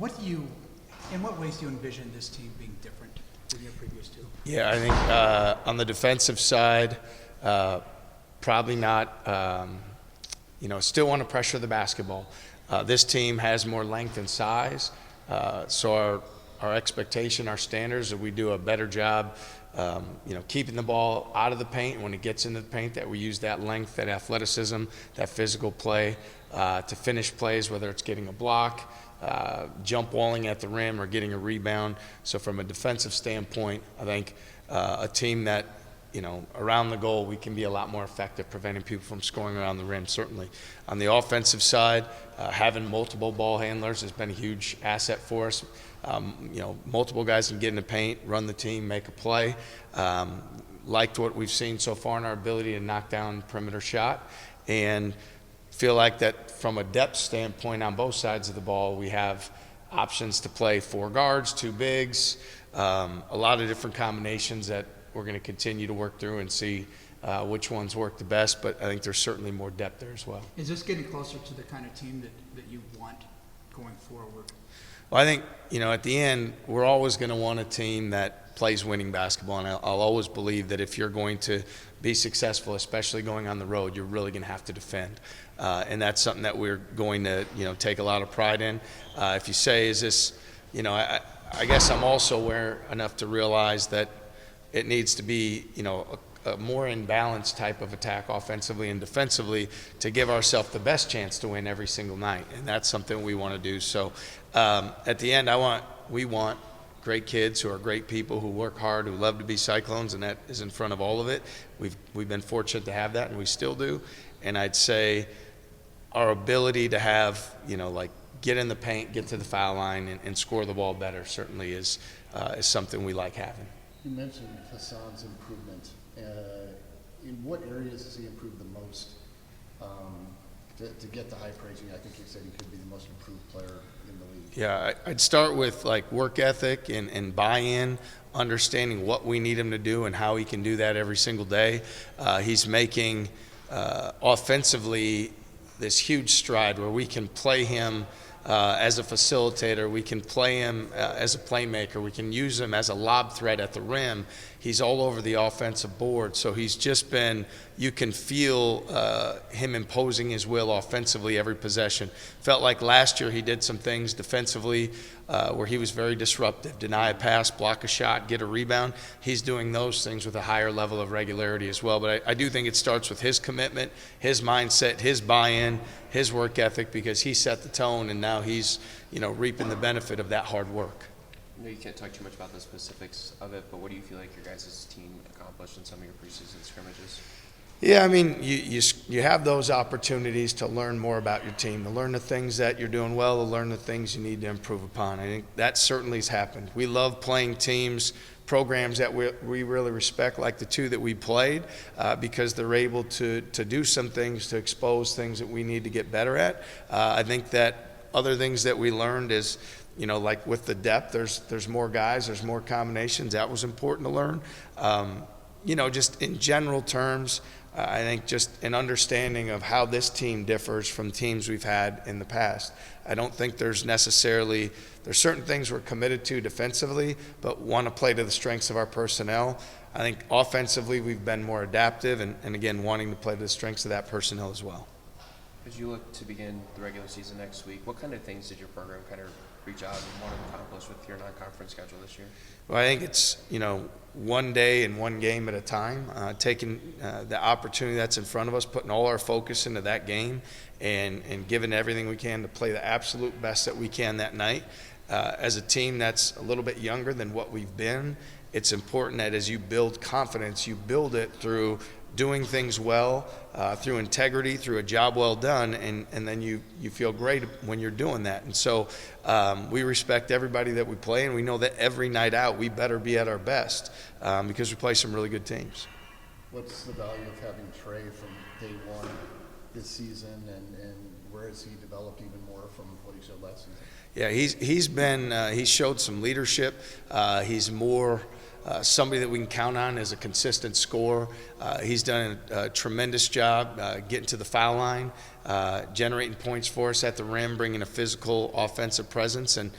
In what ways do you envision this team being different than your previous two? Yeah, I think on the defensive side, probably not, still want to pressure the basketball. This team has more length and size, so our expectation, our standards, that we do a better job, keeping the ball out of the paint. When it gets into the paint, that we use that length, that athleticism, that physical play to finish plays, whether it's getting a block, jump walling at the rim, or getting a rebound. So from a defensive standpoint, I think a team that, around the goal, we can be a lot more effective preventing people from scoring around the rim, certainly. On the offensive side, having multiple ball handlers has been a huge asset for us. Multiple guys can get in the paint, run the team, make a play. Liked what we've seen so far in our ability to knock down perimeter shot, and feel like that from a depth standpoint on both sides of the ball, we have options to play 4 guards, 2 bigs, a lot of different combinations that we're going to continue to work through and see which ones work the best, but I think there's certainly more depth there as well. Is this getting closer to the kind of team that you want going forward? Well, I think, at the end, we're always going to want a team that plays winning basketball, and I'll always believe that if you're going to be successful, especially going on the road, you're really going to have to defend. And that's something that we're going to, take a lot of pride in. If you say, is this, I guess I'm also aware enough to realize that it needs to be, a more imbalanced type of attack offensively and defensively to give ourselves the best chance to win every single night. And that's something we want to do. So at the end, we want great kids who are great people, who work hard, who love to be Cyclones, and that is in front of all of it. We've been fortunate to have that, and we still do. And I'd say our ability to have, get in the paint, get to the foul line, and score the ball better certainly is something we like having. You mentioned Hassan's improvement. In what areas has he improved the most to get the high praise? I think you said he could be the most improved player in the league. Yeah, I'd start with work ethic and buy-in, understanding what we need him to do and how he can do that every single day. He's making offensively this huge stride where we can play him as a facilitator, we can play him as a playmaker, we can use him as a lob threat at the rim. He's all over the offensive board, so he's just been, you can feel him imposing his will offensively every possession. Felt like last year he did some things defensively where he was very disruptive, deny a pass, block a shot, get a rebound. He's doing those things with a higher level of regularity as well, but I do think it starts with his commitment, his mindset, his buy-in, his work ethic, because he set the tone, and now he's reaping the benefit of that hard work. I know you can't talk too much about the specifics of it, but what do you feel like your guys' team accomplished in some of your preseason scrimmages? Yeah, I mean, you have those opportunities to learn more about your team, to learn the things that you're doing well, to learn the things you need to improve upon. I think that certainly has happened. We love playing teams, programs that we really respect, like the 2 that we played, because they're able to do some things to expose things that we need to get better at. I think that other things that we learned is, like with the depth, there's more guys, there's more combinations. That was important to learn. Just in general terms, I think just an understanding of how this team differs from teams we've had in the past. I don't think there's certain things we're committed to defensively, but want to play to the strengths of our personnel. I think offensively we've been more adaptive and again, wanting to play to the strengths of that personnel as well. As you look to begin the regular season next week, what kind of things did your program kind of reach out and want to accomplish with your non-conference schedule this year? Well, I think it's, one day and one game at a time, taking the opportunity that's in front of us, putting all our focus into that game, and giving everything we can to play the absolute best that we can that night. As a team that's a little bit younger than what we've been, it's important that as you build confidence, you build it through doing things well, through integrity, through a job well done, and then you feel great when you're doing that. And so we respect everybody that we play, and we know that every night out we better be at our best because we play some really good teams. What's the value of having Trey from day one this season, and where has he developed even more from what he showed last season? Yeah, he's showed some leadership. He's more somebody that we can count on as a consistent scorer. He's done a tremendous job getting to the foul line, generating points for us at the rim, bringing a physical offensive presence, and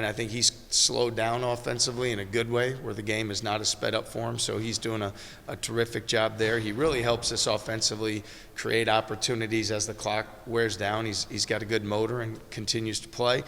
I think he's slowed down offensively in a good way where the game is not as sped up for him, so he's doing a terrific job there. He really helps us offensively create opportunities as the clock wears down. He's got a good motor and continues to play.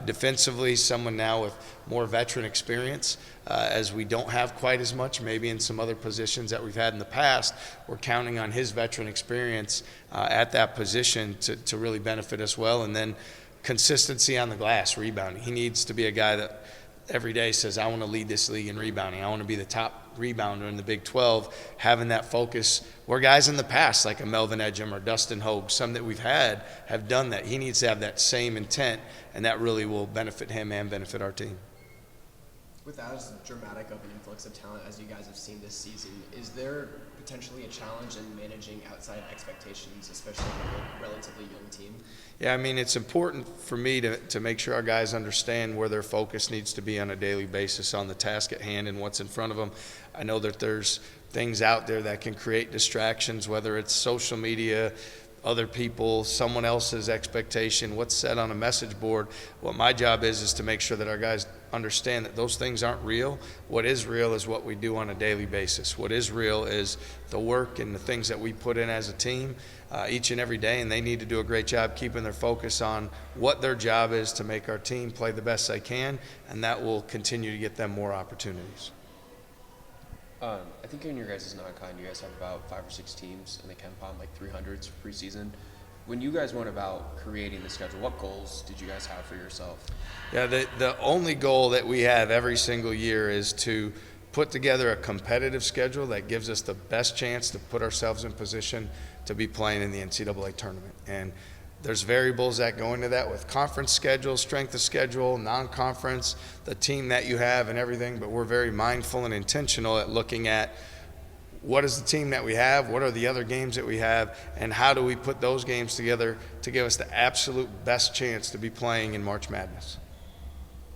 Defensively, someone now with more veteran experience, as we don't have quite as much maybe in some other positions that we've had in the past. We're counting on his veteran experience at that position to really benefit us well. And then consistency on the glass, rebounding. He needs to be a guy that every day says, I want to lead this league in rebounding. I want to be the top rebounder in the Big 12, having that focus where guys in the past like a Melvin Edgem or Dustin Hogue, some that we've had, have done that. He needs to have that same intent, and that really will benefit him and benefit our team. With as dramatic of an influx of talent as you guys have seen this season, is there potentially a challenge in managing outside expectations, especially with a relatively young team? Yeah, I mean, it's important for me to make sure our guys understand where their focus needs to be on a daily basis on the task at hand and what's in front of them. I know that there's things out there that can create distractions, whether it's social media, other people, someone else's expectation, what's said on a message board. What my job is to make sure that our guys understand that those things aren't real. What is real is what we do on a daily basis. What is real is the work and the things that we put in as a team each and every day, and they need to do a great job keeping their focus on what their job is to make our team play the best they can, and that will continue to get them more opportunities. I think in your guys' non-con, you guys have about 5 or 6 teams in the KenPom, like 300s for preseason. When you guys went about creating the schedule, what goals did you guys have for yourself? Yeah, the only goal that we have every single year is to put together a competitive schedule that gives us the best chance to put ourselves in position to be playing in the NCAA tournament. And there's variables that go into that with conference schedule, strength of schedule, non-conference, the team that you have and everything, but we're very mindful and intentional at looking at what is the team that we have, what are the other games that we have, and how do we put those games together to give us the absolute best chance to be playing in March Madness.